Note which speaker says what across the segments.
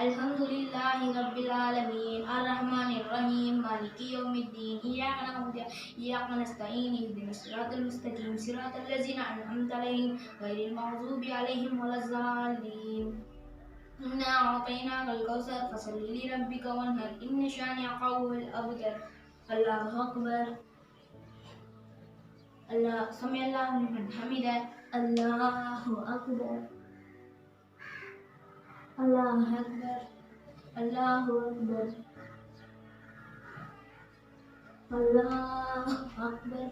Speaker 1: अल्हम्दुलिल्लाहि रब्बिल आलमीन अर्रहमानिर रहीम मालिकी यौमिद्दीन इय्याका नअबुदु व इय्याका नस्तईन इहदिनस सिरातल मुस्तकीम सिरातल लज़ीना अनअमता अलैहिम गैरिल मग़ज़ूबि अलैहिम वलज़्ज़ालिन इन्ना अअतैनाकल कौसर फसल्लि लिरब्बिका वन्हर इन्न शानिअका हुवल अबतर। अल्लाहु अकबर। अल्लाह समिअल्लाहु लिमन हमिदा। अल्लाहु अकबर। अल्लाहु अकबर। अल्लाहु अकबर। अल्लाहु अकबर।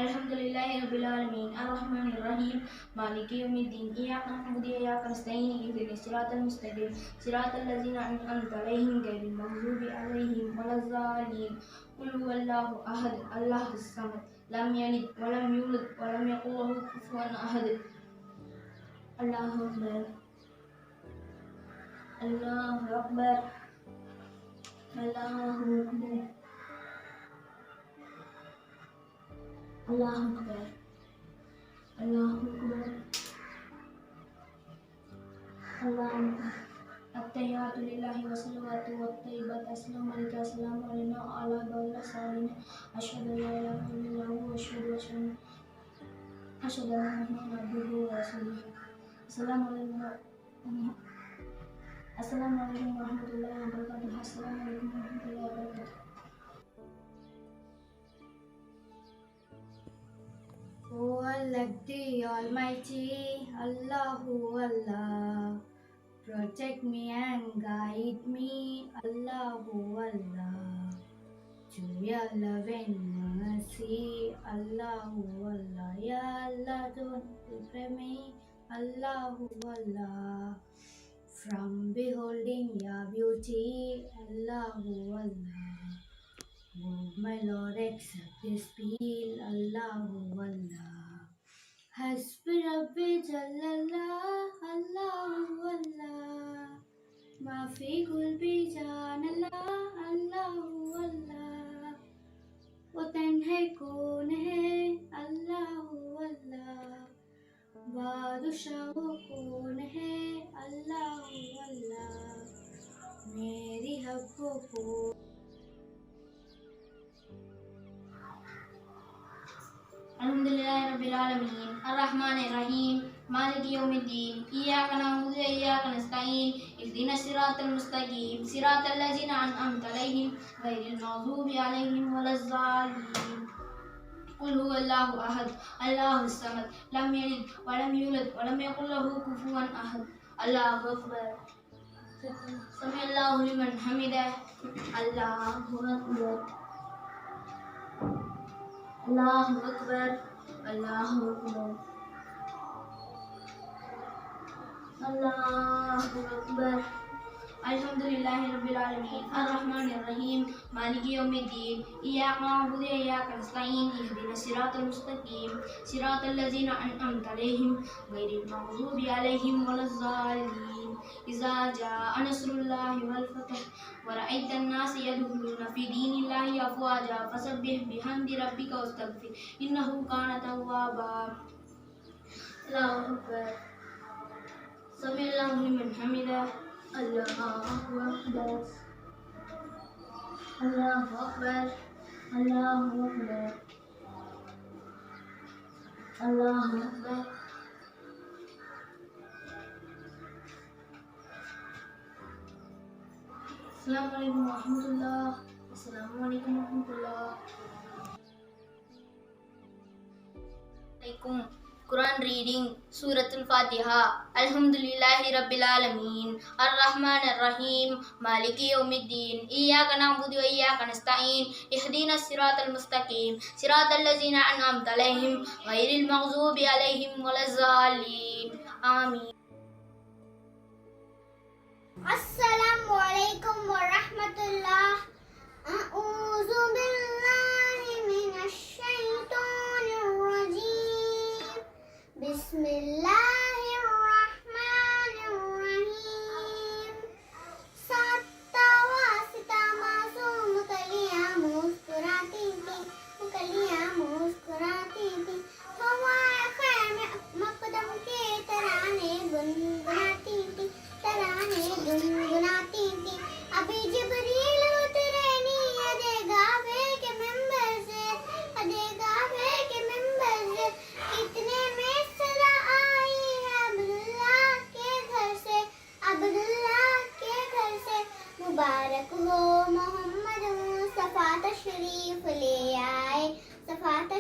Speaker 1: अल्हम्दुलिल्लाहि रब्बिल आलमीन अर्रहमानिर रहीम मालिकी यौमिद्दीन इय्याका नअबुदु व इय्याका नस्तईन इहदिनस सिरातल मुस्तकीम सिरातल लज़ीना अनअमता अलैहिम गैरिल मग़ज़ूबि अलैहिम वलज़्ज़ालिन कुल हुवल्लाहु अहद अल्लाहुस समद लम यलिद व लम यूलद व लम यकुल लहु कुफुवन अहद। अल्लाहु अकबर। अल्लाहु अकबर। अल्लाहु अकबर। अल्लाहु अकबर। अल्लाहु अकबर। अल्लाहु अकबर। अत्तहियातु लिल्लाहि वस्सलावातु वत्तय्यिबातु अस्सलामु अलैका अस्सलामु अलैना व अला इबादिल्लाहि सालिहीन अशहदु अन ला इलाहा इल्लल्लाहु व अशहदु अन्न मुहम्मदन अब्दुहु व रसूलुहु। अस्सलामु अलैकुम व रहमतुल्लाहि व बरकातुहू। अस्सलामु अलैकुम व रहमतुल्लाहि व बरकातुहू। O Allah the Almighty, Allahu Allah, protect me and guide me, Allahu Allah, to your love and mercy, Allahu Allah, Ya Allah, don't deprive me, Allahu Allah, from beholding your beauty, Allahu Allah. Oh my Lord, accept this plea, Allahu Allah. Hasbi Rabbi Jallallah, Allahu Allah. Maafi Gulbi Janallah, Allahu Allah. वो तन्हे कौन है अल्लाहु अल्लाह, बादशाह वो कौन है अल्लाहु अल्लाह, मेरी हक़ को अल्हम्दुलिल्लाहि रब्बिल आलमीन अर्रहमानिर रहीम मालिकी यौमिद्दीन इय्याका नअबुदु व इय्याका नस्तईन इहदिनस सिरातल मुस्तकीम सिरातल लज़ीना अनअमता अलैहिम गैरिल मग़ज़ूबि अलैहिम वलज़्ज़ालिन कुल हुवल्लाहु अहद अल्लाहुस समद लम यलिद व लम यूलद व लम यकुल लहु कुफुवन अहद। अल्लाहु अकबर। समिअल्लाहु लिमन हमिदा। अल्लाहु अकबर। अल्लाहु अकबर। अल्लाहु अकबर। अल्लाहु अकबर। अल्हम्दुलिल्लाहि रब्बिल आलमीन अर्रहमानिर रहीम मालिकी यौमिद्दीन इय्याका नअबुदु व इय्याका नस्तईन इहदिनस सिरातल मुस्तकीम सिरातल लज़ीना अनअमता अलैहिम गैरिल मग़ज़ूबि अलैहिम वलज़्ज़ालिन इज़ा जाअ नस्रुल्लाहि वल फ़तह व रअयतन नास यदखुलूना फ़ी दीनिल्लाहि अफ़वाजा फसब्बिह बिहम्दि रब्बिका वस्तग़फिर इन्नहु कान तव्वाबा। अल्लाहु अकबर। समिअल्लाहु लिमन हमिदा। अल्लाहु अकबर। अल्लाहु अकबर। अल्लाहु अकबर। अल्लाहु अकबर। अस्सलामु अलैकुम व रहमतुल्लाह। अस्सलामु अलैकुम व रहमतुल्लाह। Quran reading Suratul Fatiha. Alhamdulillahi Rabbil Alameen Ar-Rahmanir Rahim Maliki Yawmiddin Iyyaka na'budu wa iyyaka nasta'in Ihdinas siratal mustaqim Siratal ladzina an'amta alaihim Ghairil maghdubi alaihim walazzaalin. Amin.
Speaker 2: Assalamu alaikum wa rahmatullah. A'udhu billahi minash shaitanir rajim. Bismillahirrahmanirrahim. Sattawasi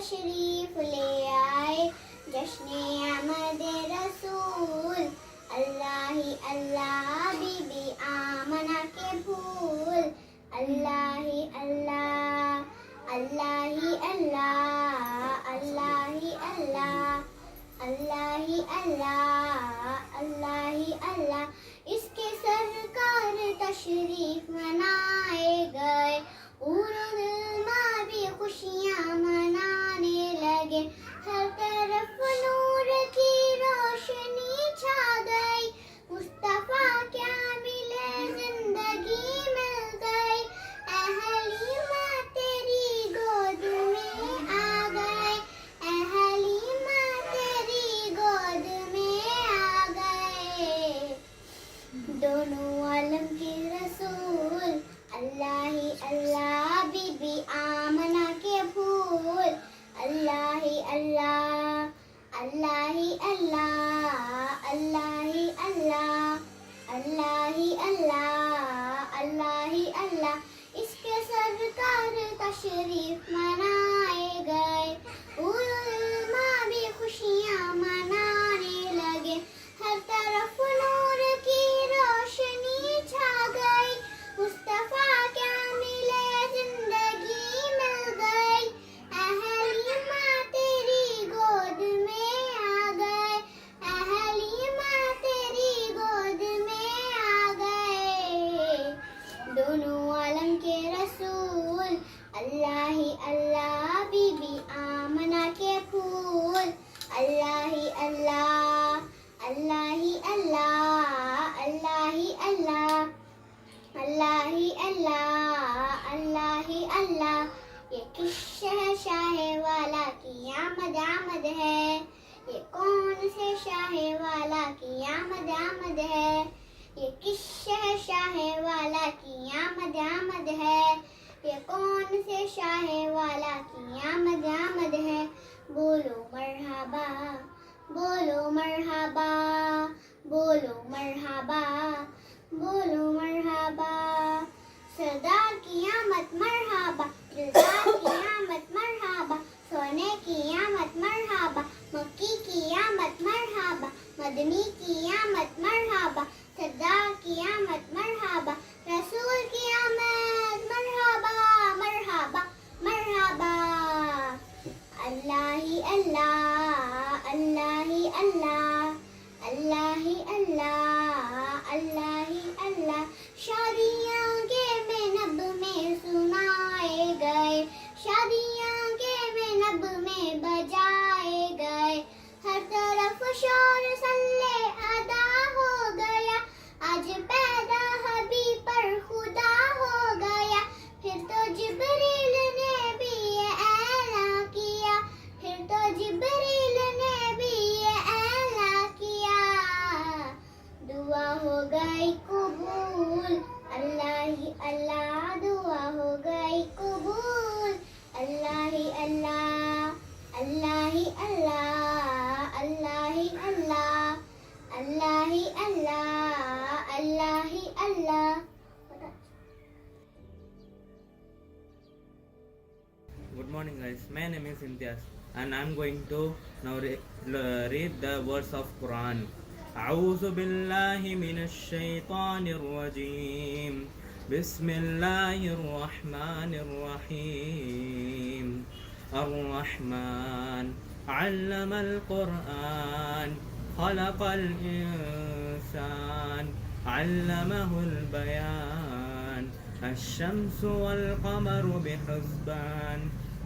Speaker 2: तशरीफ ले आए जश्न आमद रसूल। अल्लाह ही अल्लाह बीबी आमना के फूल। अल्लाह ही अल्लाह, अल्लाह ही अल्लाह, अल्लाह ही अल्लाह, अल्लाह ही अल्लाह, अल्लाह ही अल्लाह। इसके सरकार तशरीफ मनाए गए, उर्दुमा भी खुशियाँ मनाने लगे। हर तरफ नूर की रोशनी छा गई, मुस्तफा क्या मिले जिंदगी मिल गई। अहलीमा तेरी गोद में आ गए, अहलीमा तेरी गोद में आ गए। दोनों आलम के रसूल, अल्लाह ही अल्लाह बीबी आमना के फूल। अल्लाह ही अल्लाह, अल्लाह ही अल्लाह, अल्लाह ही अल्लाह, अल्लाह ही अल्लाह, अल्लाह ही अल्लाह। इसके सरकार तशरीफ मनाए गए, उलमा भी खुशियाँ मनाने लगे। हर तरफ नूर की रोशनी छा गई, मुस्तफा क्या मिले जिंदगी मिल गई। अहलीमा तेरी गोद में आ गए, अहलीमा तेरी गोद में आ गए। दोनों आलम के रसूल, अल्लाह ही अल्लाह बीबी आमना के फूल। अल्लाह ही अल्लाह, अल्लाह ही अल्लाह, अल्लाह ही अल्लाह, अल्लाह ही अल्लाह, अल्लाह ही अल्लाह। ये किस शहंशाह वाला की आमद आमद है, ये कौन से शाह वाला की आमद आमद है। ये किस शहंशाह वाला की आमद आमद है, ये कौन से शाह वाला की आमद आमद है। बोलो मरहबा, बोलो मरहबा, बोलो मरहबा, बोलो मरहबा। सरदार की आमद मरहबा, दिलदार की आमद मरहबा, सोने की आमद मरहबा, मक्की की आमद मरहबा, मदनी की आमद मरहबा, सरदार की आमद मरहबा, रसूल की आमद मरहबा, मरहबा, मरहबा। अल्लाह ही अल्लाह, अल्लाह ही अल्लाह, अल्लाह ही अल्लाह, अल्लाह ही अल्लाह। शादियाँ के नब में सुनाए गए, शादियाँ के नब में बजाए गए। हर तरफ शोर सल्ले अदा हो गया, आज पैदा हबीब पर खुदा हो गया। फिर तो जिब्रील ने भी ये ऐलान किया, फिर तो जिब्रील ने भी ये ऐलान किया। दुआ हो गई कबूल, अल्लाह ही अल्लाह, दुआ हो गई कबूल। अल्लाह ही अल्लाह, अल्लाह ही अल्लाह, अल्लाह ही अल्लाह, अल्लाह ही अल्लाह, अल्लाह ही अल्लाह।
Speaker 3: Good morning, guys. My name is Imtiaz, and I'm going to now read the words of Quran. أعوذ بالله من الشيطان الرجيم. بسم الله الرحمن الرحيم. الرحمن علم القرآن خلق الإنسان علمه البيان. الشمس والقمر بحسبان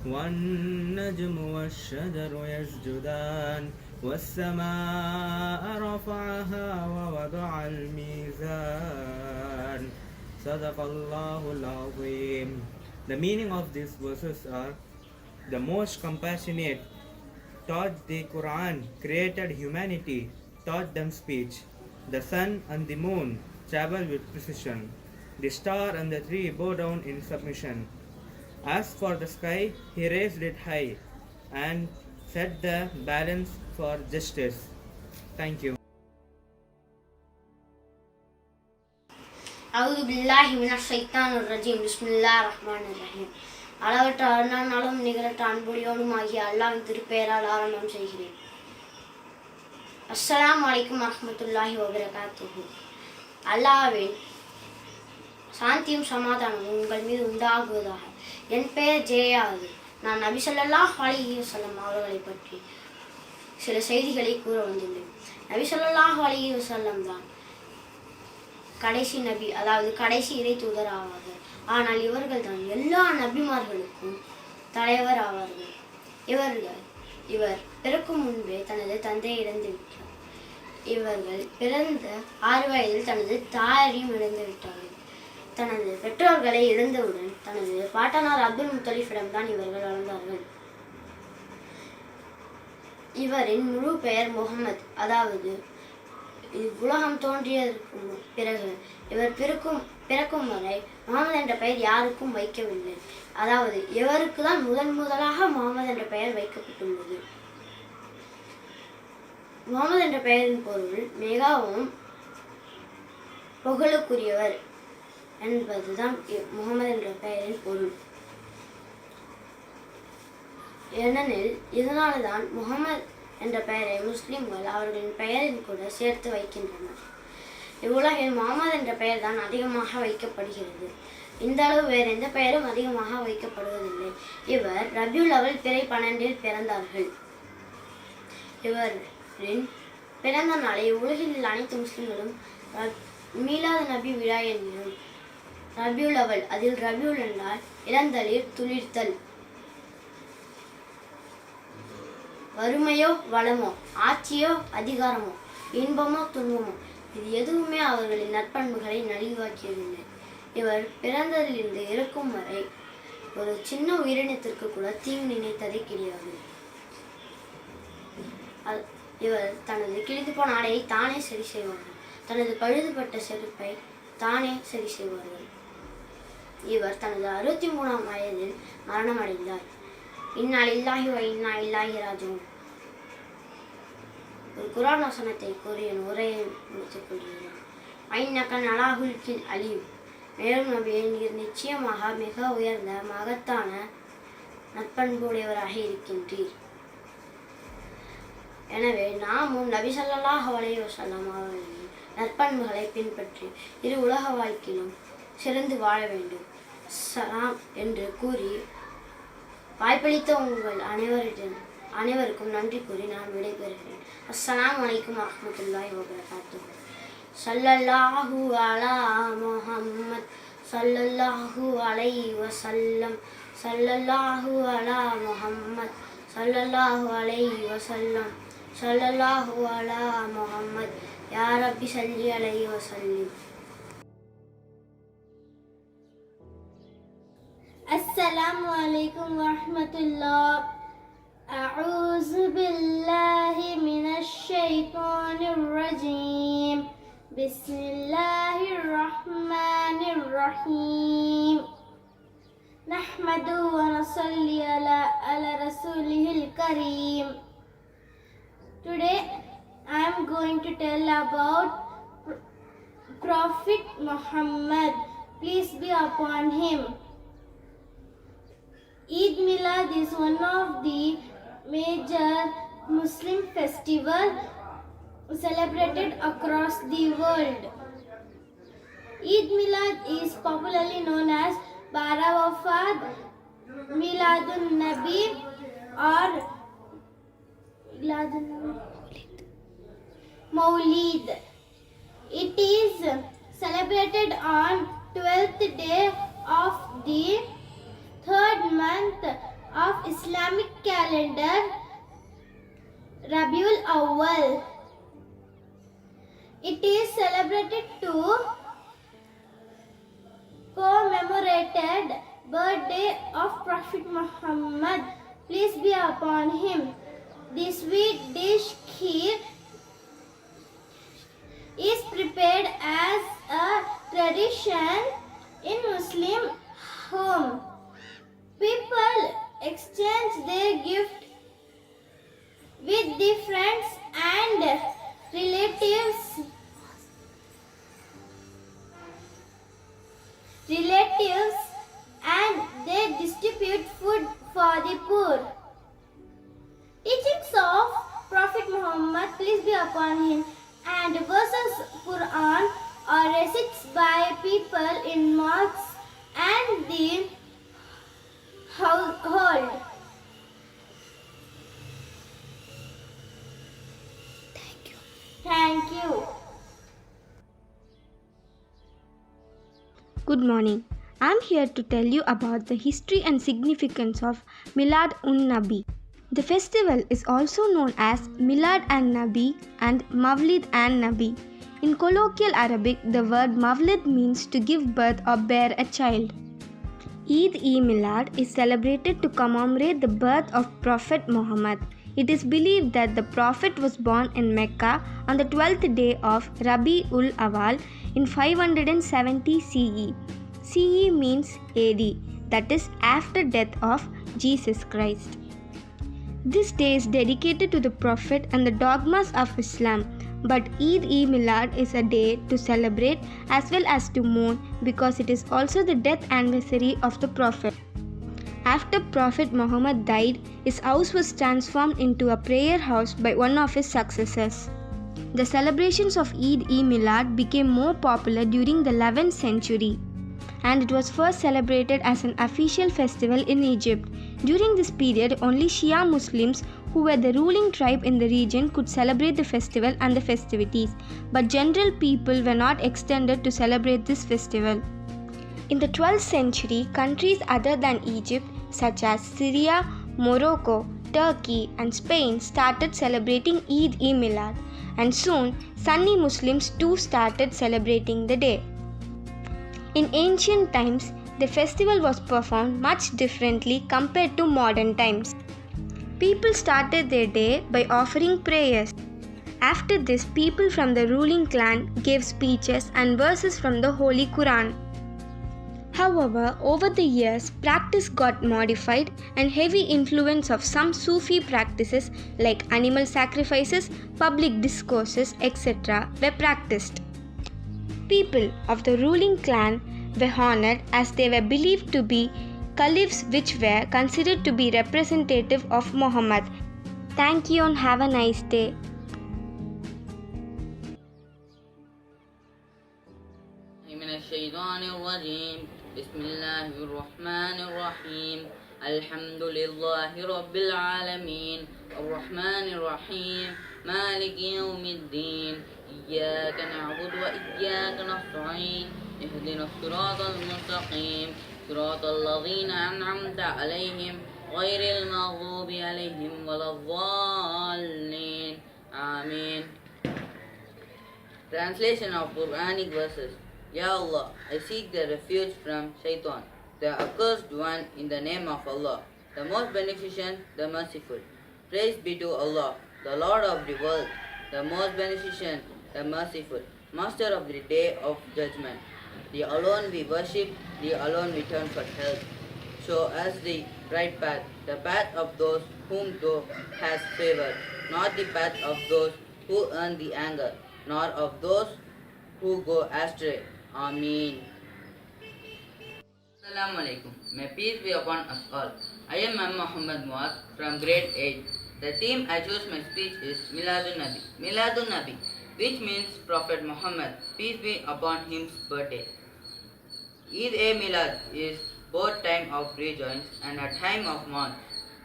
Speaker 3: والنجم والشجر يسجدان والسماء رفعها ووضع الميزان. صدق الله العظيم. The meaning of these verses are: the most compassionate taught the Quran, created humanity, taught them speech. The sun and the moon travel with precision. The star and the tree bow down in submission. As for the sky, he raised it high and set the balance for justice. Thank you.
Speaker 1: أعوذ بالله من الشيطان الرجيم. بسم الله الرحمن الرحيم.
Speaker 4: அளவற்ற அருணாலும் நிகரற்ற அன்புடையோடும் ஆகிய அல்லாஹ்வின் திருப்பெயரால் ஆரம்பம் செய்கிறேன். அஸ்ஸலாமு அலைக்கும் வரஹ்மத்துல்லாஹி வபரகாத்துஹு. அல்லாஹ்வின் சாந்தியும் சமாதானமும் உங்கள் மீது உண்டாகுவதாக. என் பெயர் ஜெயாது. நான் நபி ஸல்லல்லாஹு அலைஹி வஸல்லம் அவர்களை பற்றி சில செய்திகளை கூற வந்துள்ளேன். நபி ஸல்லல்லாஹு அலைஹி வஸல்லம் தான் கடைசி நபி, அதாவது கடைசி இறை தூதர் ஆவார்கள். ஆனால் இவர்கள் தான் எல்லா நபிமார்களுக்கும் தலைவர் ஆவார்கள். இவர் பிறக்கும் முன்பே தனது தந்தையை இழந்து விட்டார். இவர்கள் பிறந்த 6 வயதில் தனது தாயரையும் இழந்து விட்டார்கள். தனது பெற்றோர்களை இழந்தவுடன் தனது பாட்டனார் அப்துல் முத்தலிஃபிடம் தான் இவர்கள் வளர்ந்தார்கள். இவரின் முழு பெயர் முகமது, அதாவது உலகம் தோன்றியதற்கு பிறகு இவர் பிறக்கும் வரை முகமது என்ற பெயர் யாருக்கும் வைக்கவில்லை. அதாவது இவருக்கு தான் முதலாக முகமது என்ற பெயர் வைக்கப்பட்டுள்ளது. முகமது என்ற பெயரின் பொருள் மிகவும் புகழுக்குரியவர் என்பதுதான் முகமது என்ற பெயரின் பொருள். ஏனெனில் இதனால்தான் முகமது என்ற பெயரை முஸ்லிம்கள் அவர்களின் பெயரில் கூட சேர்த்து வைக்கின்றனர். இவ்வுலகில் முகமது என்ற பெயர் தான் அதிகமாக வைக்கப்படுகிறது. இந்த அளவு வேறு எந்த பெயரும் அதிகமாக வைக்கப்படுவதில்லை. இவர் ரபியுல் அவல் பிறை 12 பிறந்தார்கள். இவரின் பிறந்த நாளை உலகில் உள்ள அனைத்து முஸ்லிம்களும் மீலாது நபி விழா என்கிறோம். ரபியுல் அவல், அதில் ரபியுல் என்றால் இளந்தளிர், துளிர்த்தல். வறுமையோ வளமோ, ஆட்சியோ அதிகாரமோ, இன்பமோ துன்பமோ, இது எதுவுமே அவர்களின் நற்பண்புகளை நலிவாக்கியதில்லை. இவர் பிறந்ததிலிருந்து இறக்கும் வரை ஒரு சின்ன உயிரினத்திற்கு கூட தீங்கு நினைத்ததே கிடையாது. இவர் தனது கிழிந்து போன ஆடையை தானே சரி செய்வார்கள். தனது பழுதுபட்ட செருப்பை தானே சரி செய்வார்கள். இவர் தனது 63ஆம் வயதில் மரணமடைந்தார். இன்னா லில்லாஹி வ இன்னா இலைஹி ராஜிஊன். ஒரு குர்ஆன் வசனத்தை கூறி என் உரையை முடித்துக் கொள்கிறேன். ஐன்னக அலா குல்கின் அலீம். மேலும் நபியே, நீர் நிச்சயமாக மிக உயர்ந்த மகத்தான நற்பண்புடையவராக இருக்கின்றீர். எனவே நாமும் நபி ஸல்லல்லாஹு அலைஹி வஸல்லம் அவர்களின் நற்பண்புகளை பின்பற்றி இரு உலக வாழ்க்கையிலும் சிறந்து வாழ வேண்டும். சலாம் என்று கூறி வாய்ப்பளித்த உங்கள் அனைவருக்கும் நன்றி கூறி நான் விடைபெறுகிறேன். அஸ்ஸலாமு அலைக்கும் வரஹ்மத்துல்லாஹி வபரகாத்துஹு. ஸல்லல்லாஹு அலா முஹம்மத் ஸல்லல்லாஹு அலைஹி வஸல்லம். ஸல்லல்லாஹு அலா முஹம்மத் ஸல்லல்லாஹு அலைஹி வஸல்லம். ஸல்லல்லாஹு அலா முஹம்மத். யா ரப்பி ஸல்லி அலைஹி வஸல்லிம்.
Speaker 2: Assalamu alaikum wa rahmatullah. A'udhu billahi minash shaitanir rajim. Bismillahir rahmanir rahim. Nahmadu wa nasalli ala rasulihil kareem. Today I am going to tell about Prophet Muhammad, peace be upon him. Eid Milad is one of the major Muslim festivals celebrated across the world. Eid Milad is popularly known as Barawafad, Miladun Nabi or Maulid. It is celebrated on 12th day of the 3rd month of Islamic calendar, Rabiul Awwal. It is celebrated to commemorated birthday of Prophet Muhammad, peace be upon him. The sweet dish kheer is prepared as a tradition in Muslim home. People exchange their gift with their friends and relatives and they distribute recits by people in mosques and the household. Thank you.
Speaker 5: Good morning. I'm here to tell you about the history and significance of Milad un Nabi. The festival is also known as Milad an Nabi and Mawlid an Nabi. In colloquial Arabic, the word Mawlid means to give birth or bear a child. Eid-e-Milad is celebrated to commemorate the birth of Prophet Muhammad. It is believed that the Prophet was born in Mecca on the 12th day of Rabi-ul Awal in 570 CE. CE means AD, that is after death of Jesus Christ. This day is dedicated to the Prophet and the dogmas of Islam, but Eid-e-Milad is a day to celebrate as well as to mourn because it is also the death anniversary of the Prophet. After Prophet Muhammad died, his house was transformed into a prayer house by one of his successors. The celebrations of Eid-e-Milad became more popular during the 11th century, and it was first celebrated as an official festival in Egypt. During this period, only Shia Muslims, who were the ruling tribe in the region, could celebrate the festival and the festivities, but general people were not extended to celebrate this festival. In the 12th century, countries other than Egypt, such as Syria, Morocco, Turkey, and Spain, started celebrating Eid-e-Milad, and soon Sunni Muslims too started celebrating the day. In ancient times, the festival was performed much differently compared to modern times. People started their day by offering prayers. After this, people from the ruling clan gave speeches and verses from the Holy Quran. However, over the years, practice got modified and heavy influence of some Sufi practices like animal sacrifices, public discourses, etc. were practiced. People of the ruling clan were honored as they were believed to be caliphs, which were considered to be representative of Muhammad. Thank you and have a nice day.
Speaker 6: من الشيطان الرجيم بسم الله الرحمن الرحيم الحمد لله رب العالمين الرحمن الرحيم مالك يوم الدين إياك نعبد وإياك نستعين اهدنا الصراط المستقيم صراط الذين أنعمت عليهم غير المغضوب عليهم ولا الضالين آمين. Translation of Quranic verses. Ya Allah, I seek the refuge from Shaitan, the accursed one, in the name of Allah, the most beneficent, the merciful. Praise be to Allah, the Lord of the world, the most beneficent, the merciful, Master of the day of judgment. The alone we worship, the alone we turn for help. Show us the right path, the path of those whom Thou hast favored, not the path of those who earn the anger, nor of those who go astray. Ameen. Assalamu alaikum. May peace be upon us all. I am Muhammad Muaz from grade 8. The theme I chose my speech is Miladun Nabi. Miladun Nabi, which means Prophet Muhammad, peace be upon him's birthday. Eid-e-Milad is both time of rejoice and a time of mourn,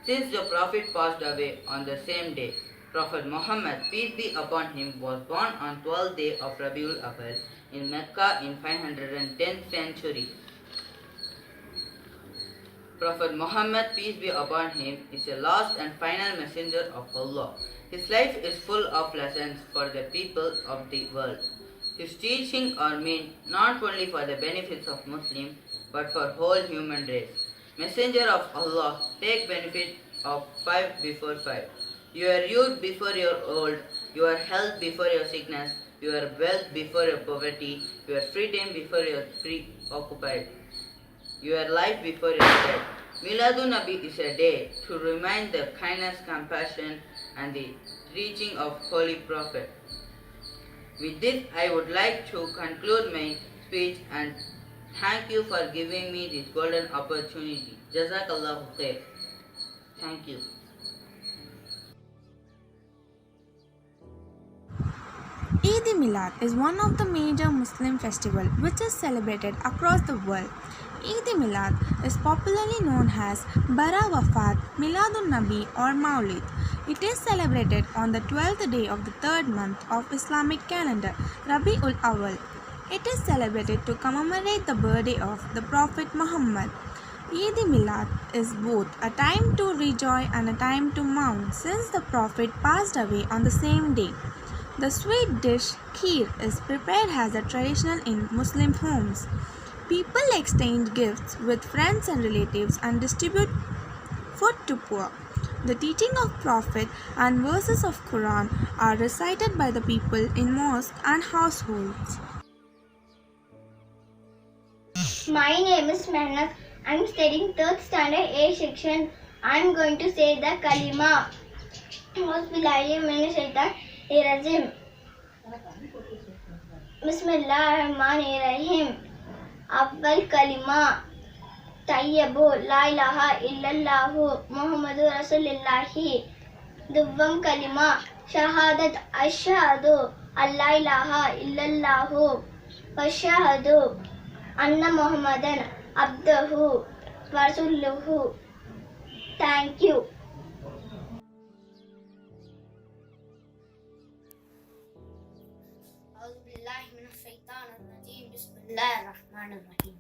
Speaker 6: since the Prophet passed away on the same day. Prophet Muhammad, peace be upon him, was born on 12th day of Rabiul Awal in Mecca in 510th century. Prophet Muhammad, peace be upon him, is the last and final messenger of Allah. His life is full of lessons for the people of the world. His teachings are meant not only for the benefits of Muslims, but for whole human race. Messenger of Allah, take benefit of 5 before 5. Your youth before your old, your health before your sickness, your wealth before your poverty, your free time before your preoccupied, your life before your death. Miladun Nabi is a day to remind the kindness, compassion, and the teaching of Holy Prophet. With this, I would like to conclude my speech and thank you for giving me this golden opportunity. Jazakallahu khair. Thank you.
Speaker 7: Eid Eid-e-Milad is one of the major Muslim festivals which is celebrated across the world. Eid-e-Milad is popularly known as Bara Wafat, Miladun Nabi or Maulid. It is celebrated on the 12th day of the third month of Islamic calendar, Rabi'ul Awwal. It is celebrated to commemorate the birthday of the Prophet Muhammad. Eid-e-Milad is both a time to rejoice and a time to mourn since the Prophet passed away on the same day. The sweet dish kheer is prepared as a traditional in Muslim homes. People exchange gifts with friends and relatives and distribute food to poor. The teaching of Prophet and verses of Quran are recited by the people in mosques and households.
Speaker 2: My name is Mehnat. I'm studying 3rd standard A section. I'm going to say the kalima. Bismillahirrahmanirrahim. Bismillahirrahmanirrahim. Awwal kalima. Tayyibu la ilaha illallahu Muhammadur Rasulullahi. Duwwam kalima. Shahadat ashhadu an la ilaha illallahu wa shahadu Anna Muhammadan Abduhu wa Rasuluhu. Thank you.
Speaker 4: Bismillahirrahmanirrahim.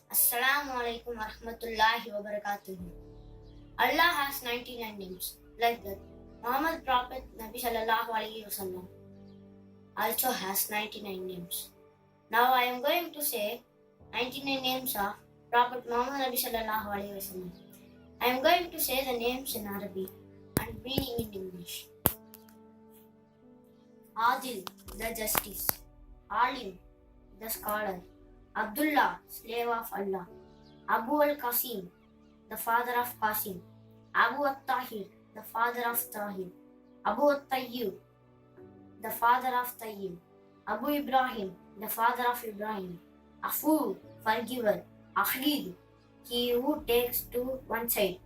Speaker 4: Assalamu alaikum warahmatullahi wabarakatuh. Allah has 99 names. Like that, Muhammad Prophet Nabi Sallallahu Alaihi Wasallam also has 99 names. Now I am going to say 99 names of Prophet Muhammad Nabi Sallallahu Alaihi Wasallam. I am going to say the names in Arabic and meaning in English. Adil, the justice. Alim, the scholar. Abdullah, slave of Allah. Abu al-Qasim, the father of Qasim. Abu al-Tahir, the father of Tahir. Abu al-Tayyib, the father of Tayyib. Abu Ibrahim, the father of Ibrahim. Afu, forgiver. Akhlid, he who takes to one side.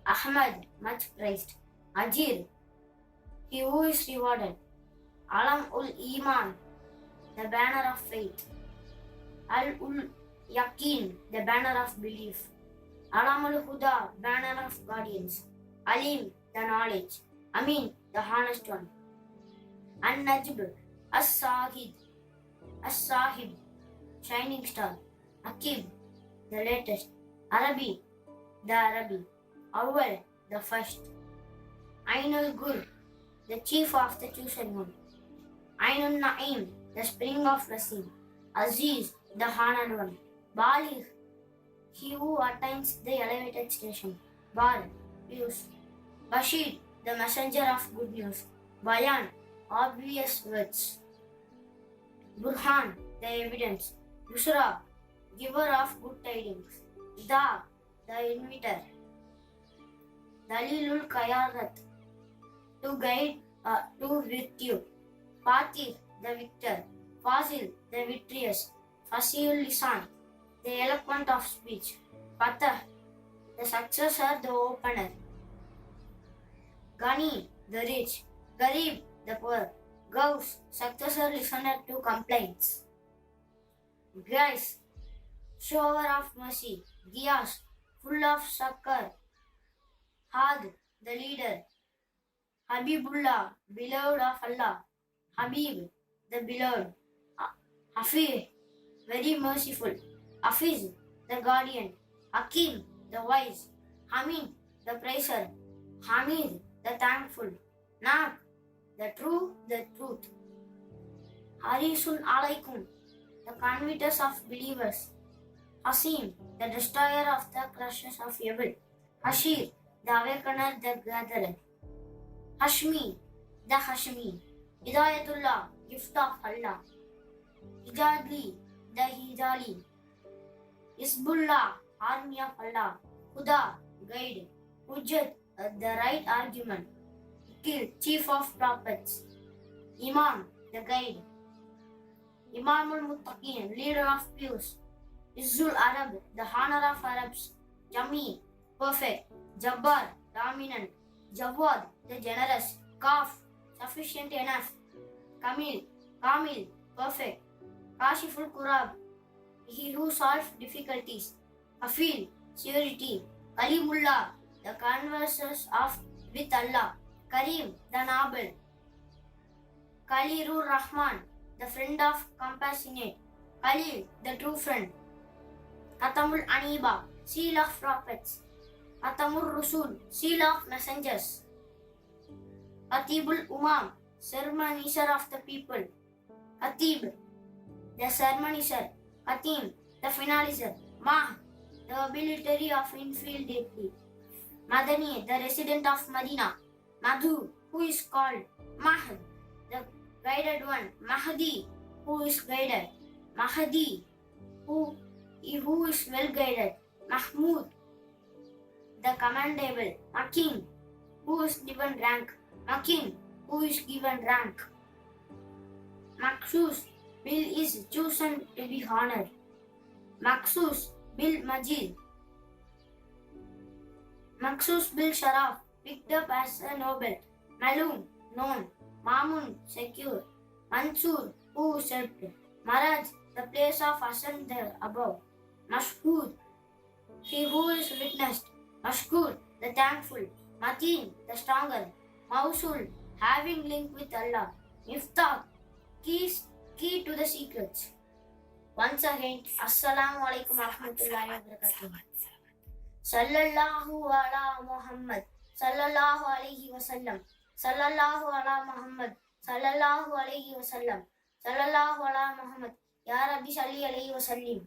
Speaker 4: Ahmad, much praised. Ajir, he who is rewarded. Alam ul Iman, the banner of faith. Al ul Yaqeen, the banner of belief. Alam ul Huda, banner of guardians. Alim, the knowledge. Amin, the honest one. An Najb, As-Sahib, shining star. Akib, the latest. Arabi, the Arabi. Awwal, the first. Ainul Gur, the chief of the chosen one. Ainul Naim, the spring of blessing. Aziz, the honored one. Baligh, he who attains the elevated station. Bar, pious. Bashir, the messenger of good news. Bayan, obvious words. Burhan, the evidence. Yusra, giver of good tidings. Da, the inviter. Dalilul Qayarat, to guide to virtue. Fatih, the victor. Fazil, the victorious. Fasihul Lisan, the eloquent of speech. Fatah, the successor, the opener. Ghani, the rich. Garib, the poor. Ghaus, successor, listener to complaints. Ghais, shower of mercy. Giyas, full of succor. Had, the leader. Habibullah, beloved of Allah. Habib, the beloved. Hafiz, very merciful. Hafiz, the guardian. Hakim, the wise. Hamid, the praiser. Hamid, the thankful. Nak, the truth. Harisun alaikum, the convictors of believers. Hasim, the destroyer of the crushers of evil. Hashir, the awakener, the gatherer. Hashmi, the Hashmi. Hidayatullah, gift of Allah. Hijadli, the Hijali. Isbullah, army of Allah. Huda, guide. Hujjat, the right argument. Ikil, chief of prophets. Imam, the guide. Imamul Muttaqin, leader of pious. Izzul Arab, the honor of Arabs. Jami, perfect. Jabbar, dominant. Jawad, the generous. Kaf, sufficient enough. Kamil, Kamil, perfect. Kashiful Kurab, he who solves difficulties. Hafil, surety. Kalimullah, the converses with Allah. Kareem, the noble. Khalilur Rahman, the friend of compassionate. Khalil, the true friend. Atamul Aniba, seal of prophets. Atamur Rusul, seal of messengers. Atibul Umam, sermonizer of the people. Atib, the sermonizer. Atim, the finalizer. Mah, the obligatory of infidelity. Madani, the resident of Medina. Madhu, who is called. Mahd, the guided one. Mahdi, who is guided. Mahdi, who is well guided. Mahmud, the commendable. Makin, who is given rank. Makin, who is given rank. Maksus, Bill is chosen to be honored. Maksus, Bil Majid. Maksus Bil Sharaf, picked up as a noble. Malum, known. Mamun, secure. Mansur, who helped. Maraj, the place of ascent the above. Mashhud, he who is witnessed. Mashkur, the thankful. Mateen, the stronger. Mausul, having link with Allah. Miftah, key to the secrets. Once again, Assalamu alaikum warahmatullahi wabarakatuh. Sallallahu ala Muhammad. Sallallahu alayhi wasallam. Sallallahu ala Muhammad. Sallallahu alayhi wasallam. Sallallahu ala Muhammad. Ya Rabbi salli alayhi wasallim.